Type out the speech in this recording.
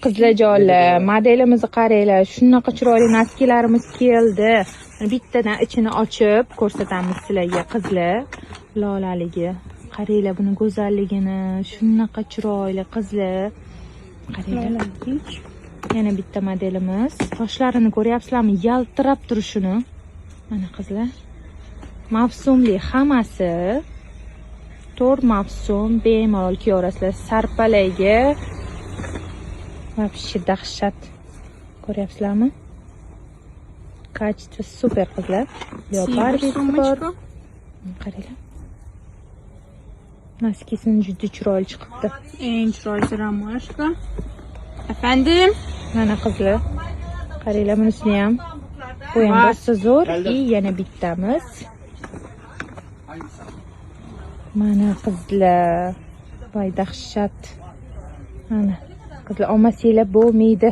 qizlarjonlar, modelimizni qaranglar. Shunaqa chiroyli noskilarimiz keldi. Bittadan ichini ochib ko'rsatamiz sizlarga qizlar. Lolaligi. Qaranglar buni go'zalligini. Shunaqa chiroyli qizlar. Qaranglar. Yana bitta modelimiz. Sochlarini ko'ryapsizlarmi? Yaltirab turishini. Mana qizlar. Mavsumli hammasi. 4 mavsum bemalol kiyorasizlar. Sarpalayga вообще dahshat. Ko'ryapsizlarmi? Качество super qizlar. Leopardisi bor. Qaranglar. Noskisini juda chiroyli chiqibdi. Eng chiroyli ramashka. Efendim? Mana qizlar. Qaranglar bunisini ham. Bu ham bossa zo'r. И yana bittamiz. Mana qizlar. Voy dahshat. Mana qizlar olmasanglar bo'lmaydi.